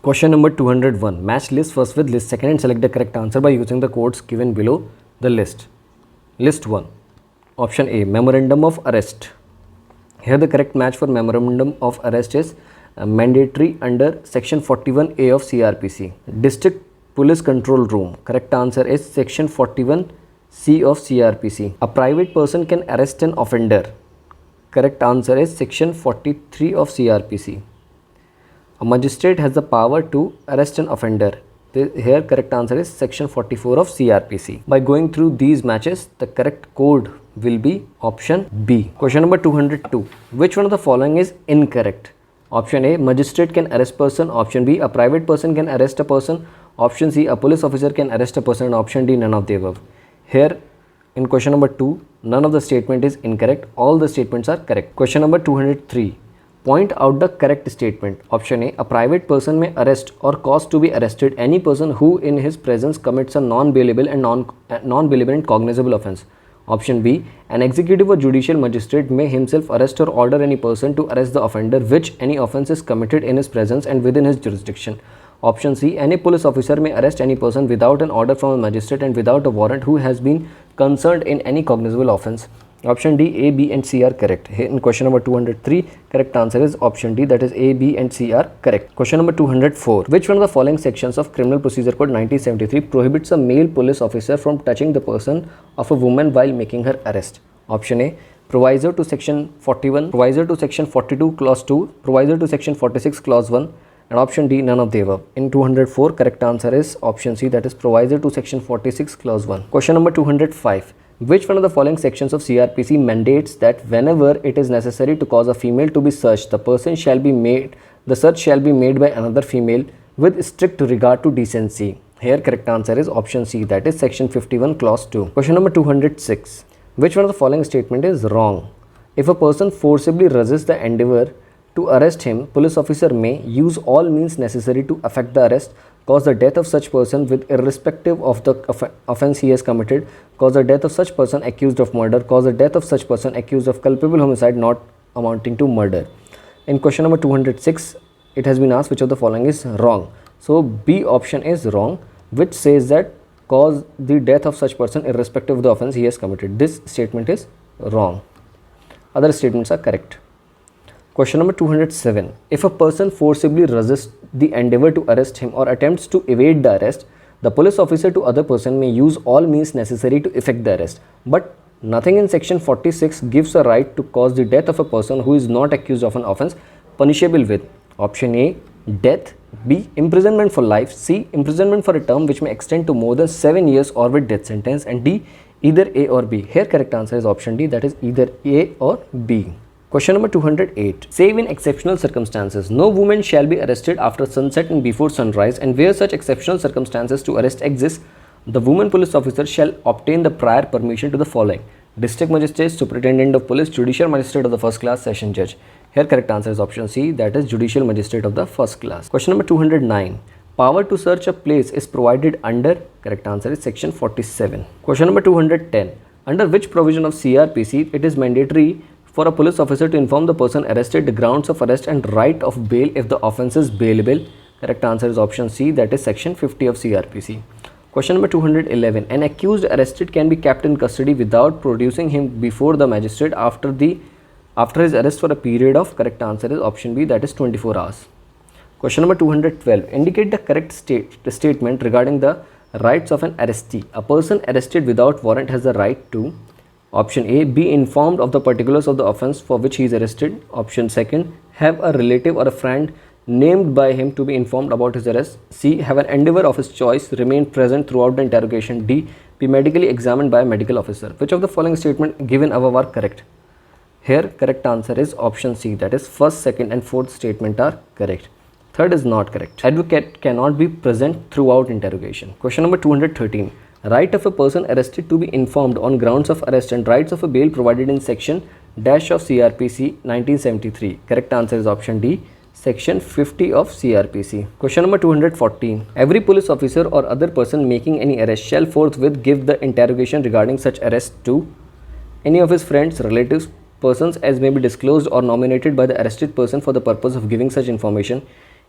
Question number 201. Match list first with list second and select the correct answer by using the codes given below the list. List 1. Option A, memorandum of arrest. Here the correct match for memorandum of arrest is mandatory under section 41A of CrPC. District Police Control Room. Correct answer is section 41C of CrPC. A private person can arrest an offender. Correct answer is section 43 of CrPC. A magistrate has the power to arrest an offender. Here correct answer is section 44 of CrPC. By going through these matches, the correct code will be option B. Question number 202. Which one of the following is incorrect? Option A, magistrate can arrest person. Option B, a private person can arrest a person. Option C, a police officer can arrest a person. And option D, none of the above. Here in question number 2, none of the statement is incorrect. All the statements are correct. Question number 203. Point out the correct statement. Option A, a private person may arrest or cause to be arrested any person who in his presence commits a non-bailable and cognizable offence. Option B, an executive or judicial magistrate may himself arrest or order any person to arrest the offender which any offence is committed in his presence and within his jurisdiction. Option C, any police officer may arrest any person without an order from a magistrate and without a warrant who has been concerned in any cognizable offence. Option D, A, B and C are correct. Here in question number 203, correct answer is option D, that is A, B and C are correct. Question number 204. Which one of the following sections of Criminal Procedure Code 1973 prohibits a male police officer from touching the person of a woman while making her arrest? Option A, proviso to section 41, proviso to section 42 clause 2, proviso to section 46 clause 1, and option D, none of the above. In 204, correct answer is option C, that is proviso to section 46 clause 1. Question number 205. Which one of the following sections of CrPC mandates that whenever it is necessary to cause a female to be searched, the search shall be made by another female with strict regard to decency? Here correct answer is option C, that is section 51 clause 2. Question number 206. Which one of the following statement is wrong? If a person forcibly resists the endeavor to arrest him, police officer may use all means necessary to effect the arrest, cause the death of such person with irrespective of the offence he has committed, cause the death of such person accused of murder, cause the death of such person accused of culpable homicide not amounting to murder. In question number 206, it has been asked which of the following is wrong. So B option is wrong, which says that cause the death of such person irrespective of the offence he has committed. This statement is wrong. Other statements are correct. Question number 207. If a person forcibly resists the endeavor to arrest him or attempts to evade the arrest, the police officer to other person may use all means necessary to effect the arrest. But nothing in section 46 gives a right to cause the death of a person who is not accused of an offence punishable with option A, death, B, imprisonment for life, C, imprisonment for a term which may extend to more than 7 years or with death sentence, and D, either A or B. Here correct answer is option D, that is either A or B. Question number 208. Save in exceptional circumstances, no woman shall be arrested after sunset and before sunrise, and where such exceptional circumstances to arrest exist, the woman police officer shall obtain the prior permission to the following: District Magistrate, Superintendent of Police, Judicial Magistrate of the first class, Session Judge. Here correct answer is option C, that is Judicial Magistrate of the first class. Question number 209. Power to search a place is provided under, correct answer is section 47. Question number 210. Under which provision of CrPC it is mandatory for a police officer to inform the person arrested the grounds of arrest and right of bail if the offence is bailable? Correct answer is option C, that is section 50 of CrPC. Question number 211. An accused arrested can be kept in custody without producing him before the magistrate after his arrest for a period of, correct answer is option B, that is 24 hours. Question number 212. Indicate the correct statement regarding the rights of an arrestee. A person arrested without warrant has the right to option A, be informed of the particulars of the offence for which he is arrested. Option second, have a relative or a friend named by him to be informed about his arrest. C, have an endeavour of his choice remain present throughout the interrogation. D, be medically examined by a medical officer. Which of the following statement given above are correct? Here correct answer is option C, that is first, second and fourth statement are correct. Third is not correct. Advocate cannot be present throughout interrogation. Question number 213. Right of a person arrested to be informed on grounds of arrest and rights of a bail provided in section dash of CrPC 1973. Correct answer is option D, section 50 of CrPC. Question number 214. Every police officer or other person making any arrest shall forthwith give the interrogation regarding such arrest to any of his friends, relatives, persons as may be disclosed or nominated by the arrested person for the purpose of giving such information,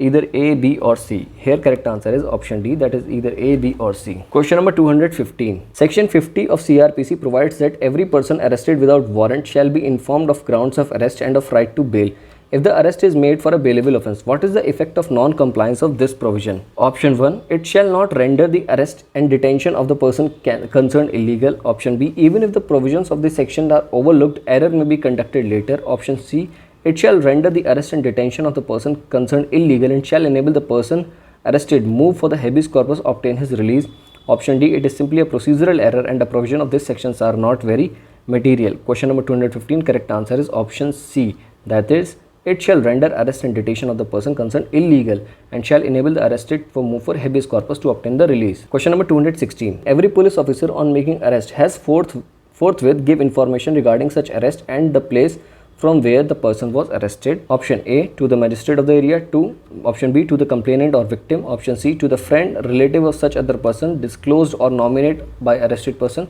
either A, B or C. Here correct answer is option D, that is either A, B or C. Question number 215. Section 50 of CrPC provides that every person arrested without warrant shall be informed of grounds of arrest and of right to bail if the arrest is made for a bailable offence. What is the effect of non-compliance of this provision? Option 1. It shall not render the arrest and detention of the person concerned illegal. Option B. Even if the provisions of this section are overlooked, error may be conducted later. Option C. It shall render the arrest and detention of the person concerned illegal and shall enable the person arrested move for the habeas corpus obtain his release. Option D. It is simply a procedural error and the provision of these sections are not very material. Question number 215. Correct answer is option C, that is, it shall render arrest and detention of the person concerned illegal and shall enable the arrested for move for habeas corpus to obtain the release. Question number 216. Every police officer on making arrest has forthwith give information regarding such arrest and the place from where the person was arrested. Option A, to the magistrate of the area. 2. Option B, to the complainant or victim. Option C, to the friend, relative of such other person disclosed or nominated by arrested person.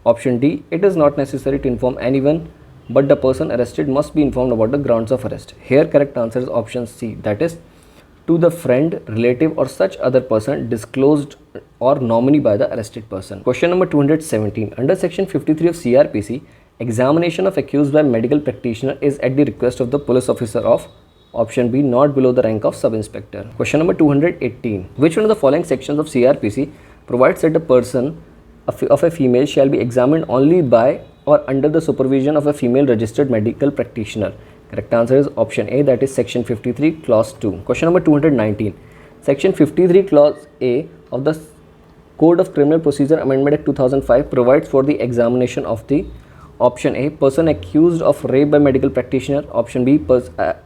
Option D, it is not necessary to inform anyone, but the person arrested must be informed about the grounds of arrest. Here correct answer is option C, that is, to the friend, relative or such other person disclosed or nominee by the arrested person. Question number 217. Under section 53 of CrPC, examination of accused by medical practitioner is at the request of the police officer of option B, not below the rank of sub-inspector. Question number 218. Which one of the following sections of CrPC provides that a person of a female shall be examined only by or under the supervision of a female registered medical practitioner? Correct answer is option A, that is section 53 clause 2. Question number 219. Section 53 clause A of the Code of Criminal Procedure Amendment Act 2005 provides for the examination of the option A, person accused of rape by medical practitioner. Option B,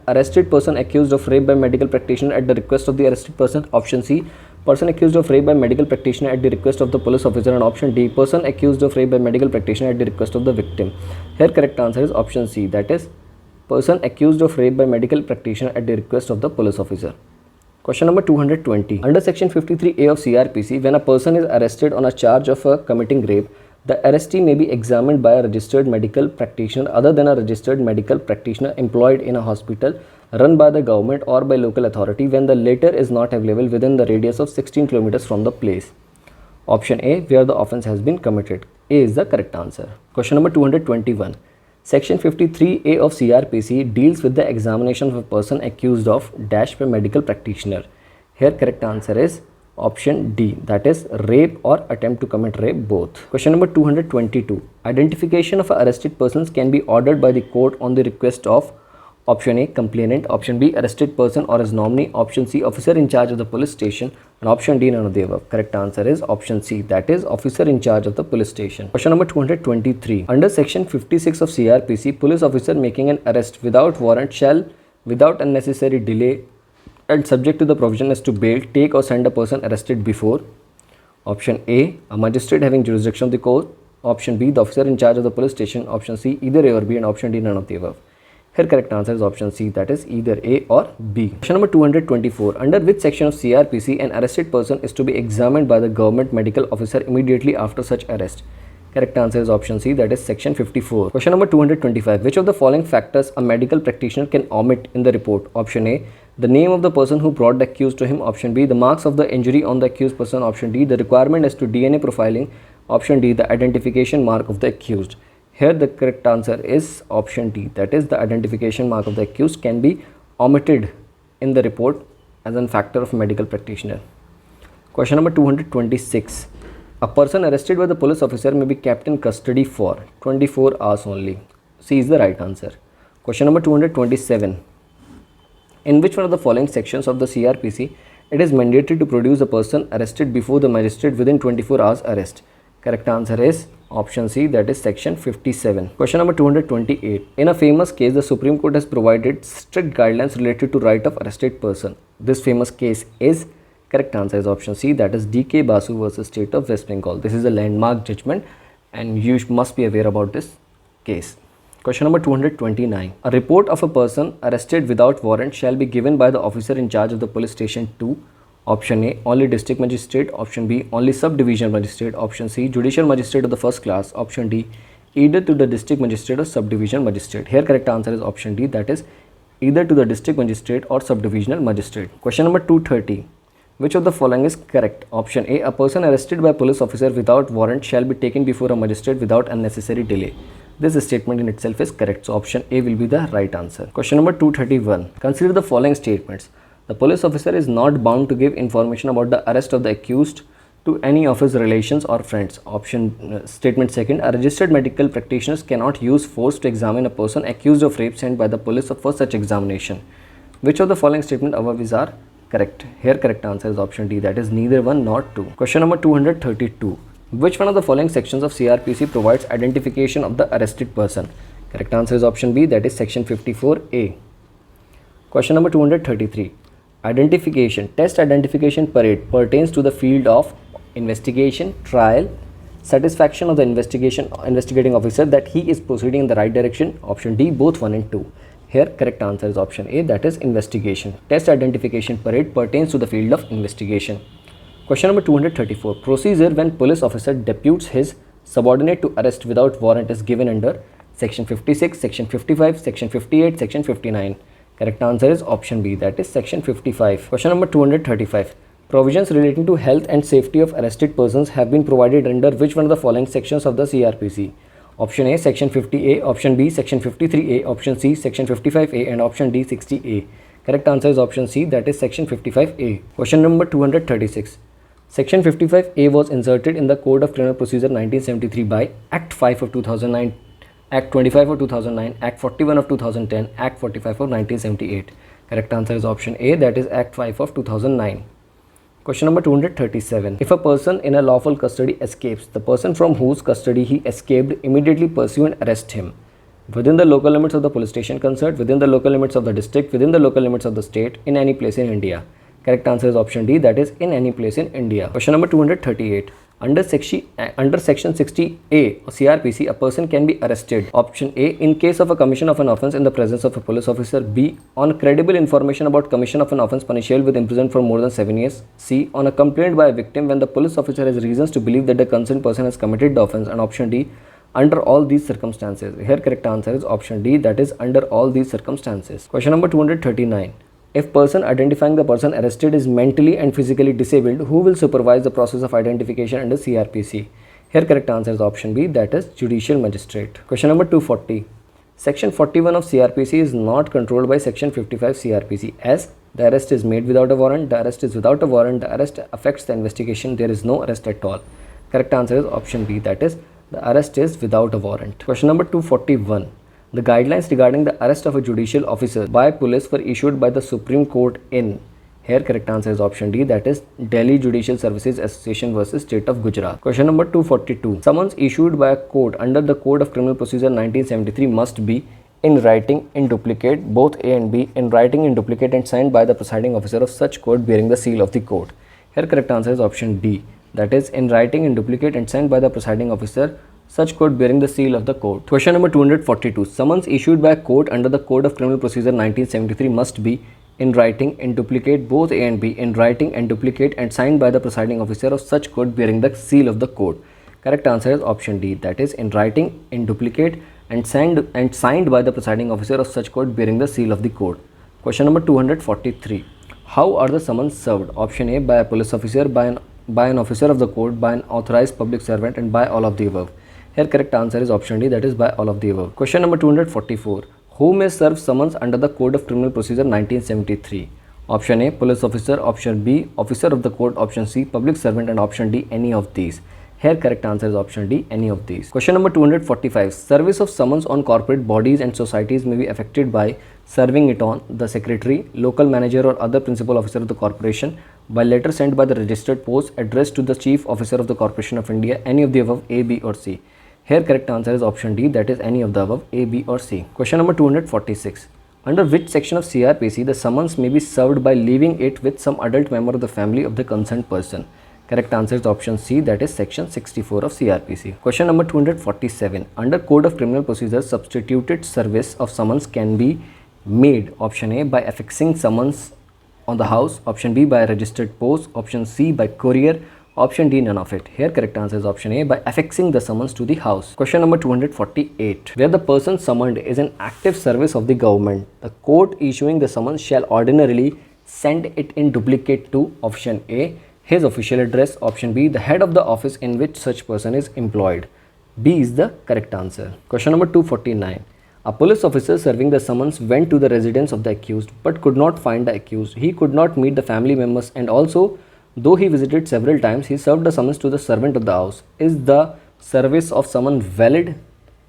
arrested person accused of rape by medical practitioner at the request of the arrested person. Option C, person accused of rape by medical practitioner at the request of the police officer. And option D, person accused of rape by medical practitioner at the request of the victim. Here correct answer is option C, that is, person accused of rape by medical practitioner at the request of the police officer. Question number 220. Under section 53A of CrPC, when a person is arrested on a charge of committing rape, the arrestee may be examined by a registered medical practitioner other than a registered medical practitioner employed in a hospital run by the government or by local authority when the latter is not available within the radius of 16 kilometers from the place. Option A, where the offence has been committed. A is the correct answer. Question number 221. Section 53A of CrPC deals with the examination of a person accused of dash by medical practitioner. Here correct answer is option D, that is, rape or attempt to commit rape, both. Question number 222. Identification of arrested persons can be ordered by the court on the request of option A, complainant. Option B, arrested person or his nominee. Option C, officer in charge of the police station. And option D, none of the above. Correct answer is option C, that is, officer in charge of the police station. Question number 223. Under section 56 of CrPC, police officer making an arrest without warrant shall, without unnecessary delay and subject to the provision as to bail, take or send a person arrested before option A, a magistrate having jurisdiction of the court. Option B, the officer in charge of the police station. Option C, either A or B. And option D, none of the above. Here correct answer is option C, that is, either A or B. Question number 224. Under which section of CrPC an arrested person is to be examined by the government medical officer immediately after such arrest? Correct answer is option C, that is section 54. Question number 225. Which of the following factors a medical practitioner can omit in the report? Option A, the name of the person who brought the accused to him. Option B, the marks of the injury on the accused person. Option D, the requirement as to DNA profiling. Option D, the identification mark of the accused. Here the correct answer is option D, that is, the identification mark of the accused can be omitted in the report as a factor of medical practitioner. Question number 226. A person arrested by the police officer may be kept in custody for 24 hours only. C is the right answer. Question number 227. In which one of the following sections of the CrPC it is mandatory to produce a person arrested before the magistrate within 24 hours arrest? Correct answer is option C, that is section 57. Question number 228. In a famous case, the Supreme Court has provided strict guidelines related to right of arrested person. This famous case is, correct answer is option C, that is D.K. Basu versus State of West Bengal. This is a landmark judgment and you must be aware about this case. Question number 229. A report of a person arrested without warrant shall be given by the officer in charge of the police station to option A, only district magistrate. Option B, only subdivision magistrate. Option C, judicial magistrate of the first class. Option D, either to the district magistrate or subdivision magistrate. Here correct answer is option D, that is either to the district magistrate or subdivisional magistrate. Question number 230. Which of the following is correct? Option A. A person arrested by a police officer without warrant shall be taken before a magistrate without unnecessary delay. This statement in itself is correct. So option A will be the right answer. Question number 231. Consider the following statements. The police officer is not bound to give information about the arrest of the accused to any of his relations or friends. Statement second. A registered medical practitioner cannot use force to examine a person accused of rape sent by the police for such examination. Which of the following statement above is are correct? Here correct answer is option D, that is neither one nor two. Question number 232. Which one of the following sections of CrPC provides identification of the arrested person? Correct answer is option B, that is section 54A. Question number 233. Test identification parade pertains to the field of investigation, trial, satisfaction of the investigating officer that he is proceeding in the right direction. Option D, both 1 and 2. Here correct answer is option A, that is investigation. Test identification parade pertains to the field of investigation. Question number 234. Procedure when police officer deputes his subordinate to arrest without warrant is given under section 56, section 55, section 58, section 59. Correct answer is option B, that is section 55. Question number 235. Provisions relating to health and safety of arrested persons have been provided under which one of the following sections of the CrPC? Option A, section 50A, option B, section 53A, option C, section 55A, and option D, 60A. Correct answer is option C, that is section 55A. Question number 236. Section 55A was inserted in the Code of Criminal Procedure 1973 by Act 5 of 2009, Act 25 of 2009, Act 41 of 2010, Act 45 of 1978. Correct answer is option A, that is Act 5 of 2009. Question number 237. If a person in a lawful custody escapes, the person from whose custody he escaped immediately pursue and arrest him within the local limits of the police station concerned, within the local limits of the district, within the local limits of the state, in any place in India. Correct answer is option D, that is in any place in India. Question number 238. Under section 60A of CrPC, a person can be arrested. Option A, in case of a commission of an offence in the presence of a police officer. B, on credible information about commission of an offence punishable with imprisonment for more than 7 years. C, on a complaint by a victim when the police officer has reasons to believe that the concerned person has committed the offence. And option D, under all these circumstances. Here correct answer is option D, that is under all these circumstances. Question number 239. If person identifying the person arrested is mentally and physically disabled, who will supervise the process of identification under CrPC? Here correct answer is option B, that is judicial magistrate. Question number 240. Section 41 of CrPC is not controlled by section 55 CrPC as the arrest is made without a warrant, the arrest is without a warrant, the arrest affects the investigation, there is no arrest at all. Correct answer is option B, that is the arrest is without a warrant. Question number 241. The guidelines regarding the arrest of a judicial officer by police were issued by the Supreme Court in. Here correct answer is option D, that is Delhi Judicial Services Association versus State of Gujarat. Question number 242. Summons issued by a court under the Code of Criminal Procedure 1973 must be in writing, in duplicate, both A and B, in writing, in duplicate, and signed by the presiding officer of such court bearing the seal of the court. Here correct answer is option D, that is in writing, in duplicate, and signed by the presiding officer such court bearing the seal of the court. Question number 242. Summons issued by a court under the Code of Criminal Procedure 1973 must be in writing, in duplicate, both A and B, in writing and duplicate, and signed by the presiding officer of such court bearing the seal of the court. Correct answer is option D, that is in writing, in duplicate, and signed by the presiding officer of such court bearing the seal of the court. Question number 243. How are the summons served? Option A, by a police officer, by an officer of the court, by an authorized public servant, and by all of the above. Here correct answer is option D, that is by all of the above. Question number 244. Who may serve summons under the Code of Criminal Procedure 1973? Option A, police officer, option B, officer of the court, option C, public servant, and option D, any of these. Here correct answer is option D, any of these. Question number 245. Service of summons on corporate bodies and societies may be effected by serving it on the secretary, local manager, or other principal officer of the corporation by letter sent by the registered post addressed to the chief officer of the Corporation of India, any of the above A, B, or C. Here correct answer is option D, that is any of the above A, B, or C. Question number 246. Under which section of CrPC the summons may be served by leaving it with some adult member of the family of the concerned person? Correct answer is option C, that is section 64 of CrPC. Question number 247. Under Code of Criminal Procedure, substituted service of summons can be made. Option A, by affixing summons on the house, option B, by a registered post, option C, by courier, Option D, none of it. Here correct answer is option A, by affixing the summons to the house. Question number 248. Where the person summoned is in active service of the government, the court issuing the summons shall ordinarily send it in duplicate to option A, his official address, option B, the head of the office in which such person is employed. B is the correct answer. Question number 249. A police officer serving the summons went to the residence of the accused but could not find the accused. He could not meet the family members, and also, though he visited several times, he served the summons to the servant of the house. Is the service of summons valid?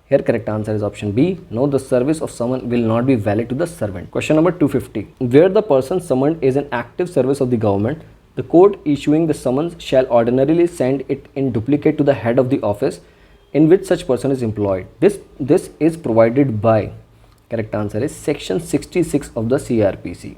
Here correct answer is option B. No, the service of summons will not be valid to the servant. Question number 250. Where the person summoned is in active service of the government, the court issuing the summons shall ordinarily send it in duplicate to the head of the office in which such person is employed. This is provided by, correct answer is section 66 of the CrPC.